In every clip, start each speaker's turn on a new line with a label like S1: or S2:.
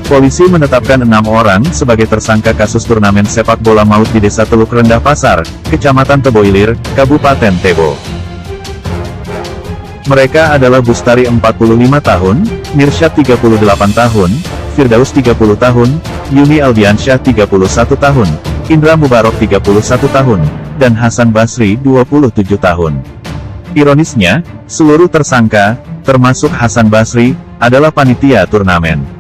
S1: Polisi menetapkan 6 orang sebagai tersangka kasus turnamen sepak bola maut di Desa Teluk Rendah Pasar, Kecamatan Tebo Ilir, Kabupaten Tebo. Mereka adalah Bustari 45 tahun, Mirsyad 38 tahun, Firdaus 30 tahun, Yuni Aldiansyah 31 tahun, Indra Mubarok 31 tahun, dan Hasan Basri 27 tahun. Ironisnya, seluruh tersangka, termasuk Hasan Basri, adalah panitia turnamen.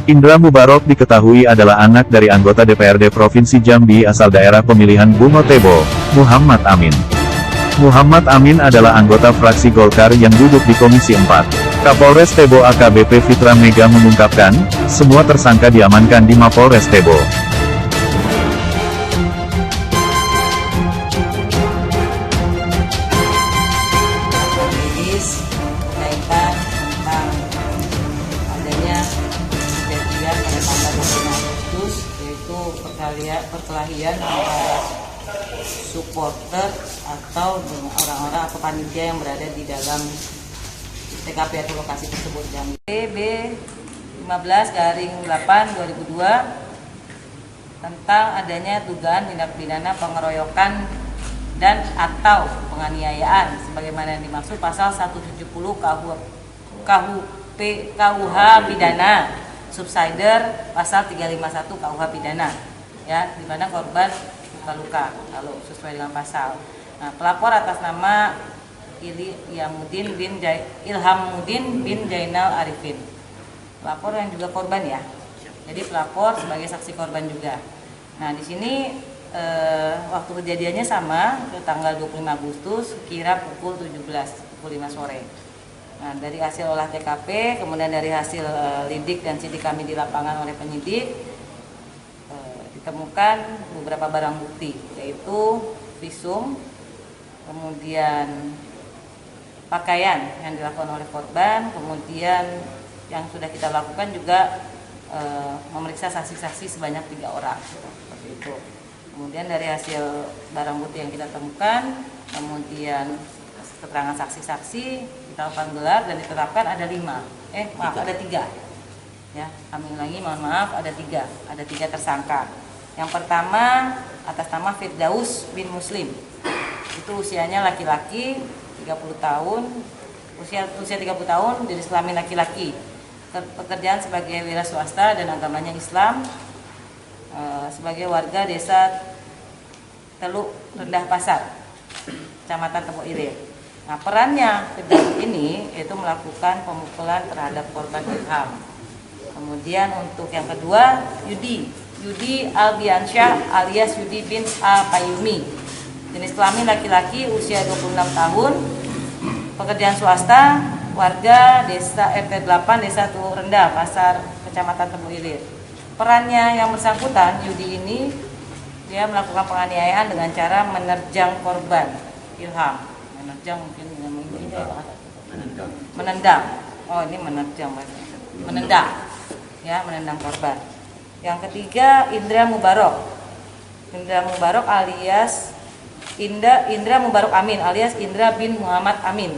S1: Indra Mubarok diketahui adalah anak dari anggota DPRD Provinsi Jambi asal daerah pemilihan Bungo Tebo, Muhammad Amin. Muhammad Amin adalah anggota fraksi Golkar yang duduk di Komisi 4. Kapolres Tebo AKBP Fitra Mega mengungkapkan, semua tersangka diamankan di Mapolres Tebo.
S2: Perkelahian antara supporter atau orang-orang atau panitia yang berada di dalam TKP atau lokasi tersebut. Yang B 15/8/2002 tentang adanya dugaan tindak pidana pengeroyokan dan atau penganiayaan sebagaimana yang dimaksud pasal 170 KUH pidana subsider pasal 351 KUH pidana, ya, di mana korban luka-luka kalau sesuai dengan pasal. Nah, pelapor atas nama Ilhamuddin bin Jainal Arifin, pelapor yang juga korban, ya. Jadi pelapor sebagai saksi korban juga. Nah, di sini waktu kejadiannya sama, ke tanggal 25 Agustus kira pukul 17, pukul 5 sore. Nah, dari hasil olah TKP, kemudian dari hasil lidik dan sidik kami di lapangan oleh penyidik, ditemukan beberapa barang bukti, yaitu visum, kemudian pakaian yang dilakukan oleh korban, kemudian yang sudah kita lakukan juga memeriksa saksi-saksi sebanyak 3 orang, seperti itu. Kemudian dari hasil barang bukti yang kita temukan, kemudian keterangan saksi-saksi kita lakukan gelar dan ditetapkan ada 3. Ya, kami ulangi, mohon maaf, ada 3 tersangka. Yang pertama atas nama Firdaus bin Muslim, itu usianya laki-laki, 30 tahun, usia 30 tahun, jenis kelamin laki-laki, pekerjaan sebagai wira swasta dan agamanya Islam, sebagai warga desa Teluk Rendah Pasar, Kecamatan Tebo Ilir. Nah, perannya Firdaus ini yaitu melakukan pemukulan terhadap korban Ilham. Kemudian untuk yang kedua, Yudi Aldiansyah alias Yudi bin Al-Qayumi, jenis kelamin laki-laki, usia 26 tahun, pekerjaan swasta, warga desa RT 8 Desa Teluk Rendah Pasar, Kecamatan Tebo Ilir. Perannya yang bersangkutan, Yudi ini, dia melakukan penganiayaan dengan cara menerjang korban Ilham. Menerjang mungkin dengan menendang. Oh, ini menerjang, menendang, ya, menendang korban. Yang ketiga, Indra Mubarok alias Indra Mubarok Amin alias Indra bin Muhammad Amin,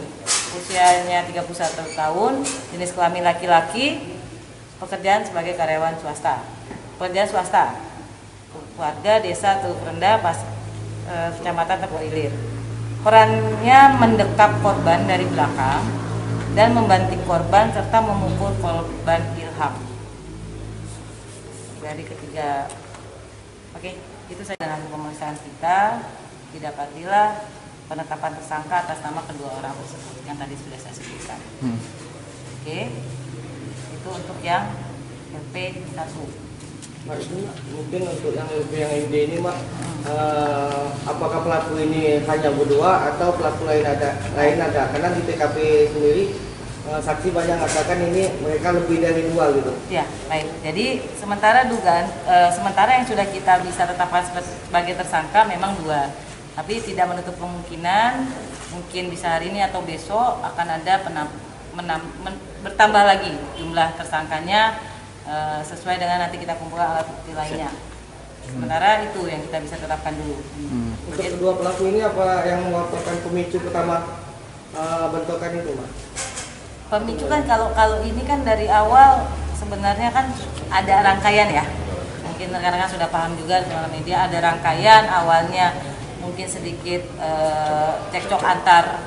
S2: usianya 31 tahun, jenis kelamin laki-laki, pekerjaan sebagai karyawan swasta, warga desa Teluk Rendah Kecamatan Tebo Ilir. Perannya mendekap korban dari belakang dan membanting korban serta memukul korban Ilham. Dari ketiga, oke, itu saja dalam pemeriksaan kita, didapatilah penetapan tersangka atas nama kedua orang tersebut yang tadi sudah saya sebutkan. Oke, itu untuk yang LP1.
S3: Mungkin untuk yang LP yang MD ini, Mak, apakah pelaku ini hanya berdua atau pelaku lain ada? Karena di TKP sendiri saksi banyak mengatakan ini mereka lebih dari 2 gitu.
S2: Ya, baik. Jadi sementara yang sudah kita bisa tetapkan sebagai tersangka memang 2, tapi tidak menutup kemungkinan mungkin bisa hari ini atau besok akan ada bertambah lagi jumlah tersangkanya sesuai dengan nanti kita kumpulkan alat bukti lainnya. Sementara itu yang kita bisa tetapkan dulu.
S3: Untuk kedua pelaku ini apa yang melaporkan pemicu pertama bentrokan itu, Mas?
S2: Pemicu kan kalau ini kan dari awal sebenarnya kan ada rangkaian ya. Mungkin rekan-rekan sudah paham juga dalam media ada rangkaian, awalnya mungkin sedikit cekcok antar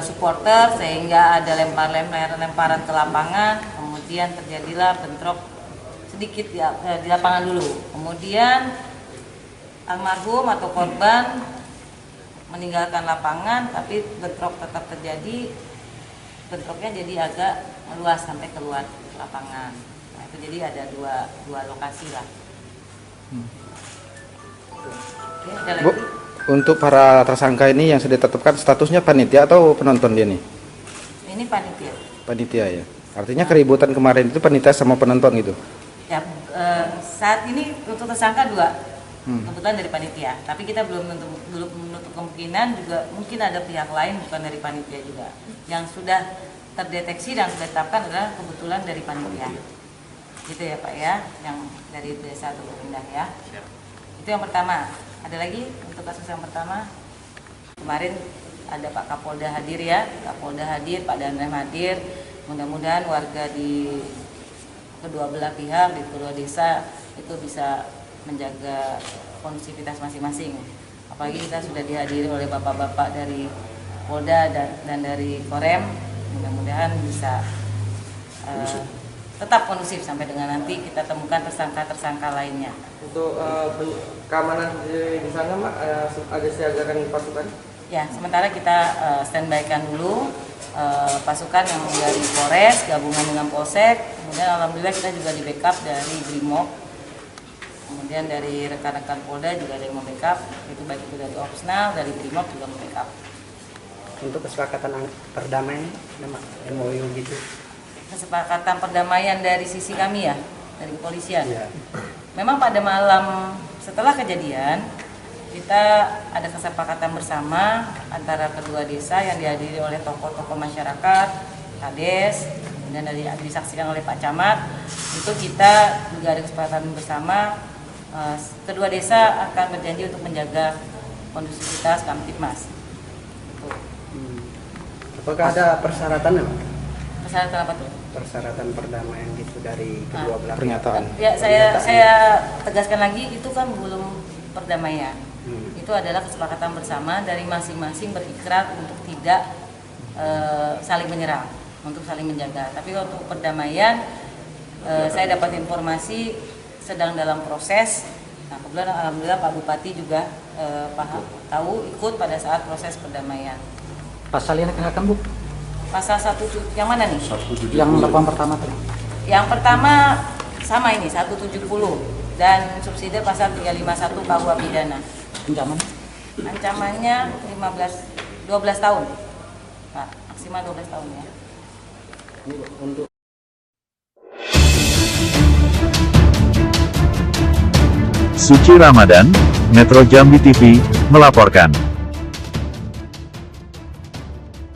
S2: supporter sehingga ada lemparan ke lapangan, kemudian terjadilah bentrok sedikit di lapangan dulu. Kemudian almarhum atau korban meninggalkan lapangan, tapi bentrok tetap terjadi. Bentroknya jadi agak meluas sampai keluar lapangan. Nah, itu jadi ada dua lokasi lah. Oke, ada
S4: Bu,
S2: lagi?
S4: untuk para tersangka ini yang sudah ditetapkan statusnya panitia atau penonton dia nih?
S2: Ini panitia.
S4: Panitia ya. Artinya keributan kemarin itu panitia sama penonton gitu.
S2: Ya, saat ini untuk tersangka 2. Kebetulan dari panitia, tapi kita belum menutup kemungkinan juga mungkin ada pihak lain bukan dari panitia juga yang sudah terdeteksi dan sudah ditetapkan adalah kebetulan dari panitia, gitu ya Pak ya, yang dari desa atau pindah ya. Itu yang pertama. Ada lagi untuk kasus yang pertama, kemarin ada Pak Kapolda hadir ya, Kapolda hadir, Pak Danrem hadir. Mudah-mudahan warga di kedua belah pihak, di kedua desa itu bisa menjaga kondusivitas masing-masing. Apalagi kita sudah dihadiri oleh bapak-bapak dari Polda dan dari Korem. Mudah-mudahan bisa tetap kondusif sampai dengan nanti kita temukan tersangka-tersangka lainnya.
S3: Untuk keamanan di sana, Mak, ada siagakan pasukan?
S2: Ya, sementara kita standby-kan dulu pasukan yang dari Polres gabungan dengan Polsek. Kemudian alhamdulillah kita juga di backup dari Brimob. Kemudian dari rekan-rekan Polda juga ada yang membackup, itu baik itu dari Opsnal, dari Brimob juga membackup.
S5: Untuk kesepakatan perdamaian, MOU gitu.
S2: Kesepakatan perdamaian dari sisi kami ya, dari kepolisian.
S5: Ya.
S2: Memang pada malam setelah kejadian kita ada kesepakatan bersama antara kedua desa yang dihadiri oleh tokoh-tokoh masyarakat, Kades, kemudian disaksikan oleh Pak Camat. Itu kita juga ada kesepakatan bersama, kedua desa akan berjanji untuk menjaga kondusivitas Kamtipmas.
S5: Apakah ada persyaratan?
S2: Persyaratan apa tuh?
S5: Persyaratan perdamaian gitu dari kedua belah
S4: Pernyataan.
S2: Ya, saya tegaskan lagi, itu kan belum perdamaian. Itu adalah kesepakatan bersama dari masing-masing berikrar untuk tidak saling menyerang, untuk saling menjaga. Tapi untuk perdamaian, saya dapat informasi sedang dalam proses. Nah, kebetulan alhamdulillah Pak Bupati juga tahu ikut pada saat proses perdamaian.
S6: Pasal yang dikenakan Bu?
S2: Pasal 1 yang mana nih?
S6: Yang laporan pertama tadi.
S2: Yang pertama sama ini 170 dan subsidi pasal 351 KUH pidana.
S6: Ancaman?
S2: Ancamannya 12 tahun. Nah, maksimal 12 tahun ya.
S5: Untuk
S1: Suci Ramadan, Metro Jambi TV, melaporkan.